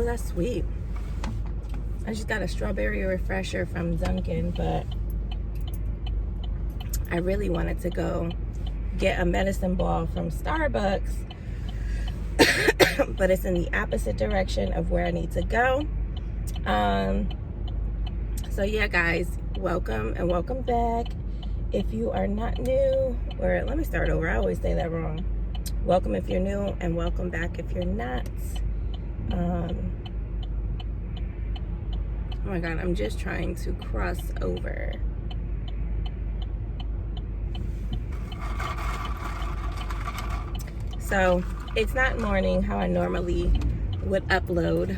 that's sweet. I just got a strawberry refresher from Dunkin', but I really wanted to go get a medicine ball from Starbucks, but it's in the opposite direction of where I need to go. So yeah, guys, welcome and welcome back. If you are not new, or let me start over, I always say that wrong. Welcome if you're new, and welcome back if you're not. Oh my God, I'm just trying to cross over. So it's not morning how I normally would upload.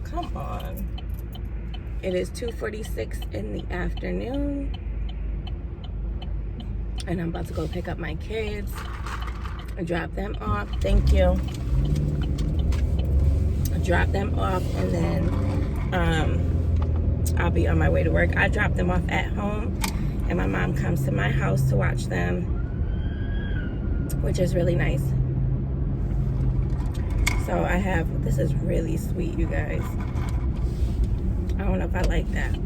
Come on. It is 2:46 in the afternoon, and I'm about to go pick up my kids and drop them off. Thank you. Drop them off, and then I'll be on my way to work. I drop them off at home, and my mom comes to my house to watch them, which is really nice. So I have, this is really sweet, you guys. I don't know if I like that.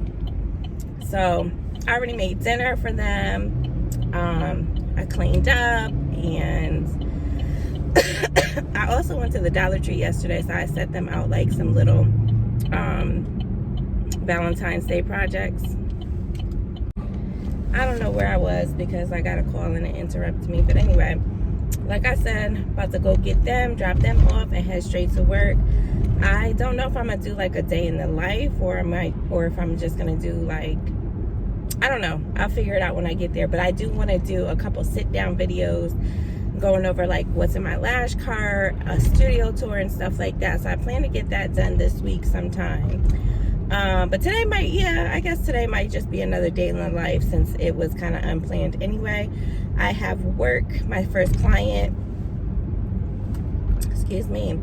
So I already made dinner for them. I cleaned up, and I also went to the Dollar Tree yesterday, so I set them out like some little Valentine's Day projects. I don't know where I was because I got a call and it interrupted me. But anyway, like I said, about to go get them, drop them off, and head straight to work. I don't know if I'm gonna do like a day in the life, or if I'm just gonna do like, I don't know. I'll figure it out when I get there. But I do want to do a couple sit-down videos going over like what's in my Lash cart, a studio tour, and stuff like that. So I plan to get that done this week sometime. But today I guess today might just be another day in the life, since it was kind of unplanned anyway. I have work. My first client, excuse me,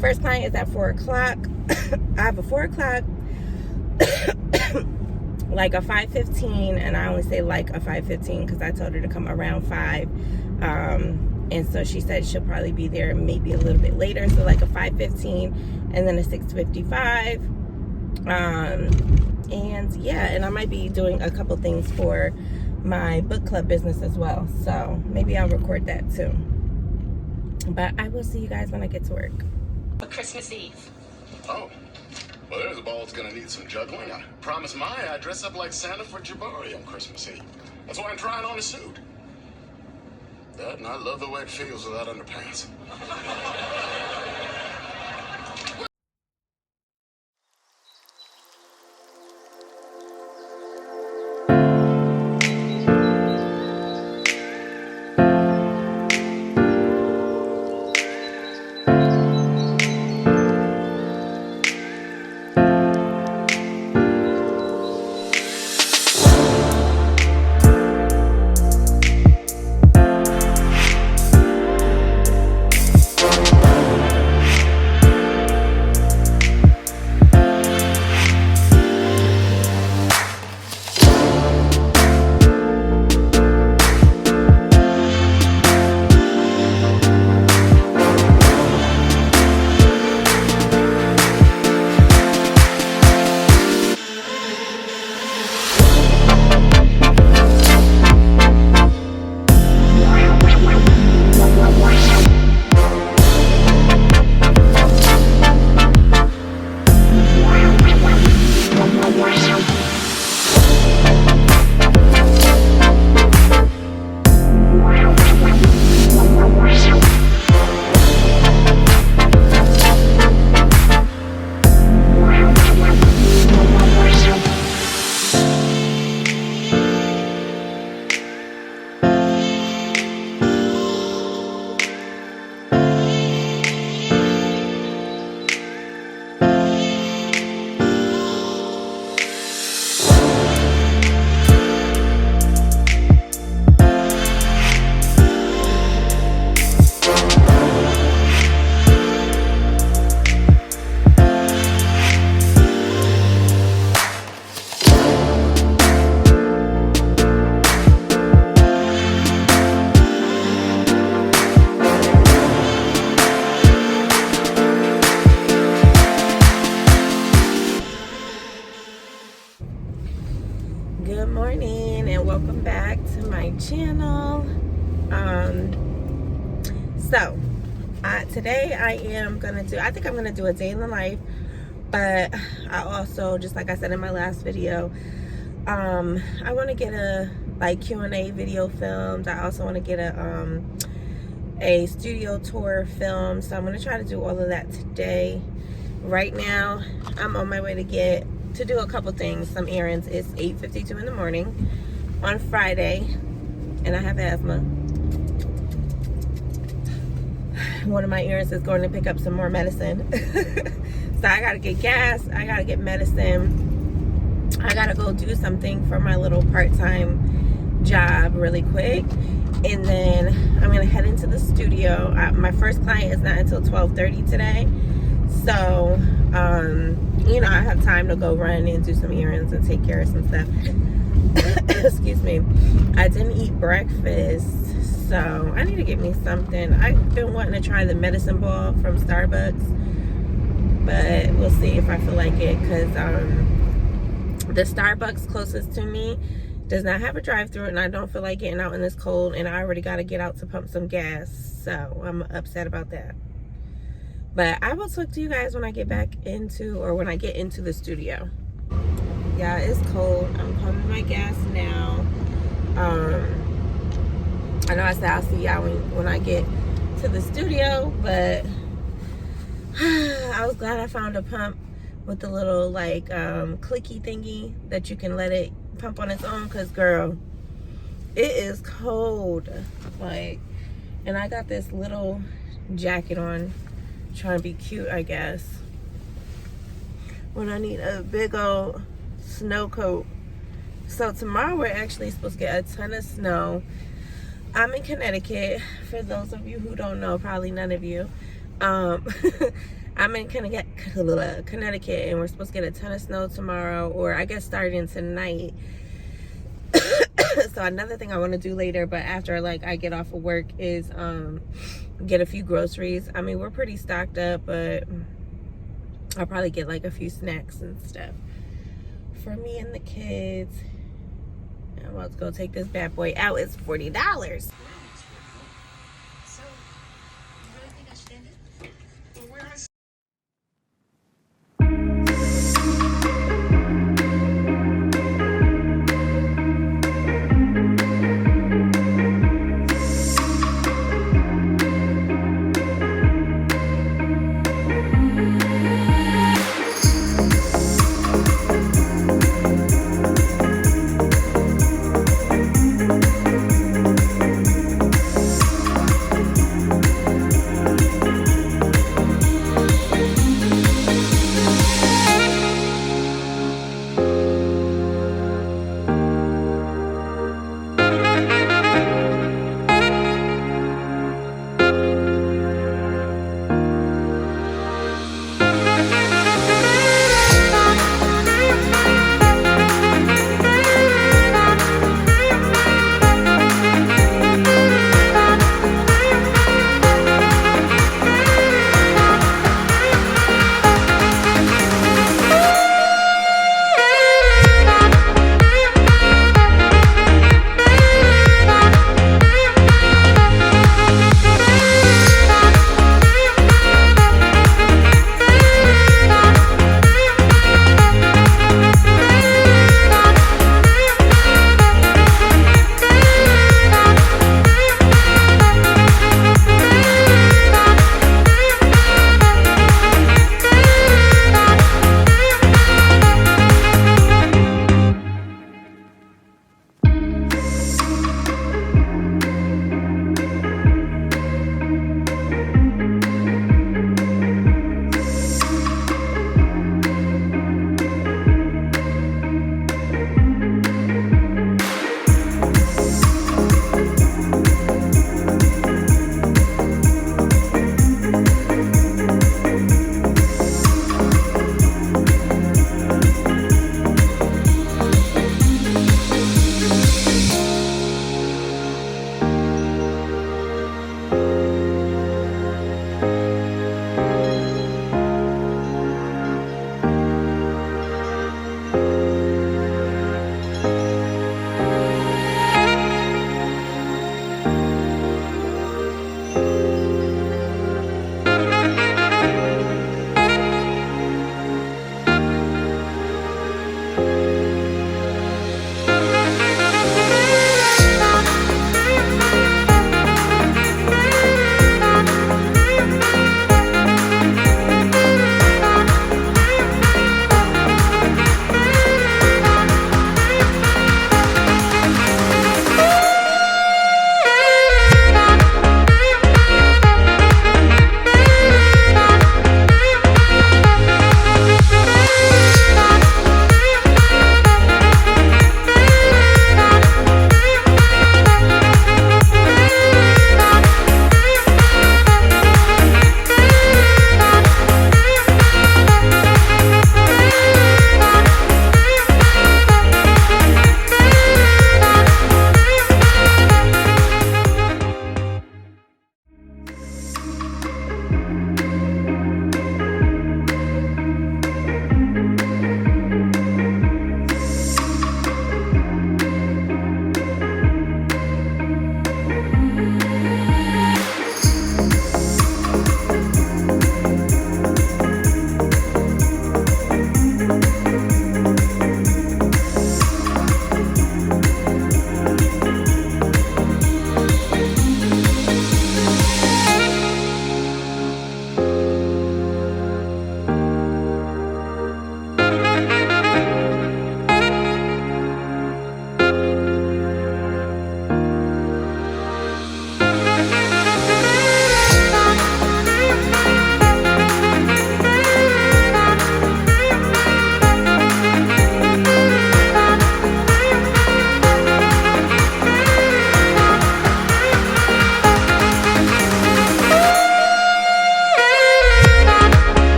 first client is at 4 o'clock. I have a 4 o'clock, like a 5:15, and I only say like a 5:15 because I told her to come around 5. And so she said she'll probably be there maybe a little bit later, so like a 5:15, and then a 6:55. And yeah, and I might be doing a couple things for my book club business as well, so maybe I'll record that too. But I will see you guys when I get to work. Christmas Eve. Oh, well, there's a ball that's gonna need some juggling. I promised Maya I'd dress up like Santa for Jabari on Christmas Eve. That's why I'm trying on a suit. That, and I love the way it feels without underpants. Good morning and welcome back to my channel. Today I think I'm gonna do a day in the life, but I also, just like I said in my last video, I want to get a Q&A video filmed. I also want to get a studio tour film, so I'm gonna try to do all of that today. Right now I'm on my way to do a couple things, some errands. It's 8:52 in the morning on Friday and I have asthma. One of my errands is going to pick up some more medicine. So I gotta get gas, I gotta get medicine, I gotta go do something for my little part-time job really quick, and then I'm gonna head into the studio. My first client is not until 12:30 today, so you know, I have time to go run and do some errands and take care of some stuff. Excuse me. I didn't eat breakfast, so I need to get me something. I've been wanting to try the medicine ball from Starbucks, but we'll see if I feel like it, because the Starbucks closest to me does not have a drive-thru, and I don't feel like getting out in this cold, and I already got to get out to pump some gas, so I'm upset about that. But I will talk to you guys when I get when I get into the studio. Yeah, it's cold. I'm pumping my gas now. I know I said I'll see y'all when I get to the studio, but I was glad I found a pump with the little clicky thingy that you can let it pump on its own, because girl, it is cold. And I got this little jacket on, trying to be cute, I guess, when I need a big old snow coat. So tomorrow we're actually supposed to get a ton of snow. I'm in Connecticut, for those of you who don't know, probably none of you. I'm in Connecticut, and we're supposed to get a ton of snow tomorrow, or I guess starting tonight. So another thing I want to do later, but after I get off of work, is get a few groceries. I mean, we're pretty stocked up, but I'll probably get a few snacks and stuff for me and the kids. I'm about to go take this bad boy out. It's $40. So, you really think I should end it? Well, where I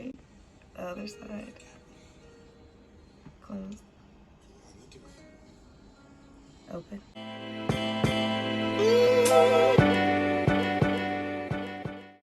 right? The other side. Close. Open.